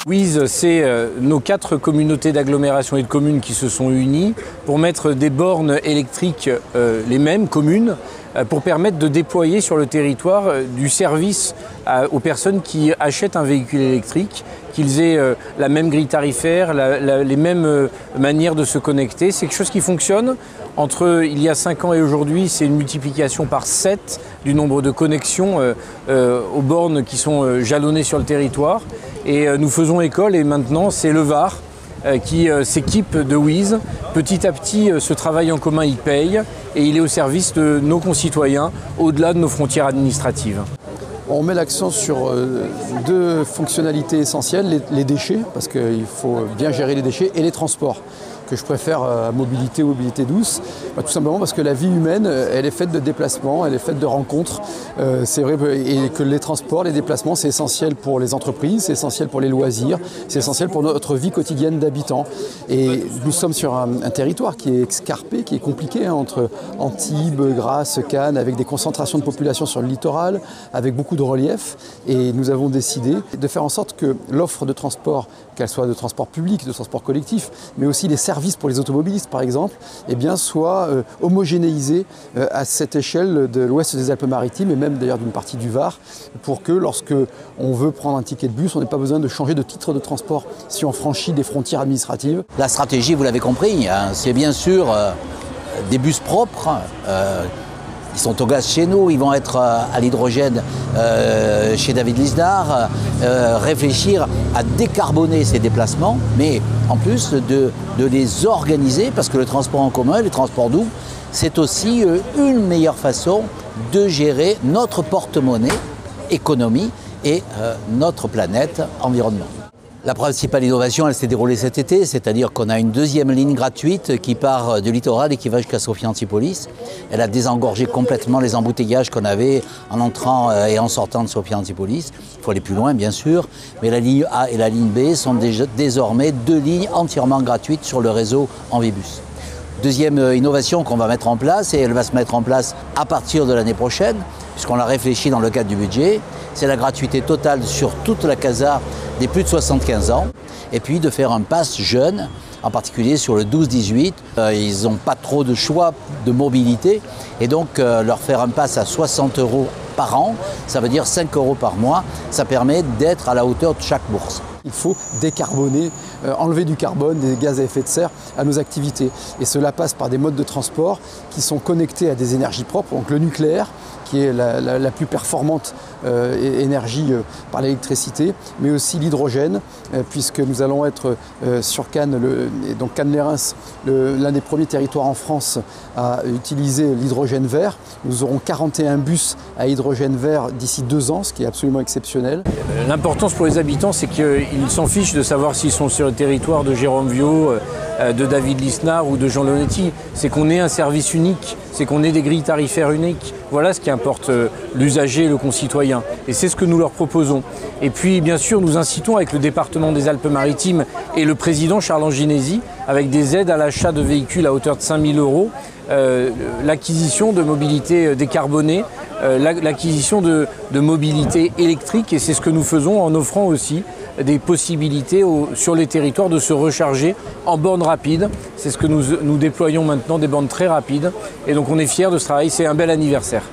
WISE, c'est nos 4 communautés d'agglomération et de communes qui se sont unies pour mettre des bornes électriques, les mêmes communes, pour permettre de déployer sur le territoire du service aux personnes qui achètent un véhicule électrique, qu'ils aient la même grille tarifaire, les mêmes manières de se connecter. C'est quelque chose qui fonctionne. Entre il y a 5 ans et aujourd'hui, c'est une multiplication par 7 du nombre de connexions aux bornes qui sont jalonnées sur le territoire. Et nous faisons école et maintenant c'est le Var qui s'équipe de WISE. Petit à petit, ce travail en commun, il paye et il est au service de nos concitoyens au-delà de nos frontières administratives. On met l'accent sur 2 fonctionnalités essentielles, les déchets, parce qu'il faut bien gérer les déchets, et les transports, que je préfère à mobilité ou mobilité douce, tout simplement parce que la vie humaine, elle est faite de déplacements, elle est faite de rencontres. C'est vrai et que les transports, les déplacements, c'est essentiel pour les entreprises, c'est essentiel pour les loisirs, c'est essentiel pour notre vie quotidienne d'habitants. Et nous sommes sur un territoire qui est escarpé, qui est compliqué, entre Antibes, Grasse, Cannes, avec des concentrations de population sur le littoral, avec beaucoup de relief. Et nous avons décidé de faire en sorte que l'offre de transport, qu'elle soit de transport public, de transport collectif, mais aussi les services pour les automobilistes par exemple, eh bien, soit homogénéisé à cette échelle de l'ouest des Alpes-Maritimes et même d'ailleurs d'une partie du Var, pour que lorsque on veut prendre un ticket de bus, on n'ait pas besoin de changer de titre de transport si on franchit des frontières administratives. La stratégie, vous l'avez compris, hein, c'est bien sûr des bus propres. Ils sont au gaz chez nous, ils vont être à l'hydrogène chez David Lisnard, réfléchir à décarboner ces déplacements, mais en plus de les organiser, parce que le transport en commun, les transports doux, c'est aussi une meilleure façon de gérer notre porte-monnaie, économie et notre planète, environnement. La principale innovation, elle s'est déroulée cet été, c'est-à-dire qu'on a une 2e ligne gratuite qui part du littoral et qui va jusqu'à Sophia Antipolis. Elle a désengorgé complètement les embouteillages qu'on avait en entrant et en sortant de Sophia Antipolis. Il faut aller plus loin, bien sûr, mais la ligne A et la ligne B sont désormais 2 lignes entièrement gratuites sur le réseau Envibus. 2e innovation qu'on va mettre en place, et elle va se mettre en place à partir de l'année prochaine, puisqu'on l'a réfléchi dans le cadre du budget, c'est la gratuité totale sur toute la CASA des plus de 75 ans, et puis de faire un pass jeune, en particulier sur le 12-18. Ils n'ont pas trop de choix de mobilité, et donc leur faire un pass à 60 € par an, ça veut dire 5 € par mois, ça permet d'être à la hauteur de chaque bourse. Il faut décarboner, enlever du carbone, des gaz à effet de serre à nos activités. Et cela passe par des modes de transport qui sont connectés à des énergies propres, donc le nucléaire, qui est la plus performante énergie par l'électricité, mais aussi l'hydrogène, puisque nous allons être sur Cannes, et donc Cannes-les-Reims, l'un des premiers territoires en France à utiliser l'hydrogène vert. Nous aurons 41 bus à hydrogène vert d'ici 2 ans, ce qui est absolument exceptionnel. L'importance pour les habitants, c'est qu'ils s'en fichent de savoir s'ils sont sur le territoire de Jérôme Viau, de David Lisnard ou de Jean Leonetti. C'est qu'on ait un service unique, c'est qu'on ait des grilles tarifaires uniques. Voilà ce qui importe l'usager et le concitoyen. Et c'est ce que nous leur proposons. Et puis, bien sûr, nous incitons avec le département des Alpes-Maritimes et le président Charles Anginesi, avec des aides à l'achat de véhicules à hauteur de 5 000 €, l'acquisition de mobilité décarbonée, l'acquisition de mobilité électrique. Et c'est ce que nous faisons en offrant aussi des possibilités sur les territoires de se recharger en bornes rapides. C'est ce que nous déployons maintenant, des bornes très rapides. Et donc on est fiers de ce travail, c'est un bel anniversaire.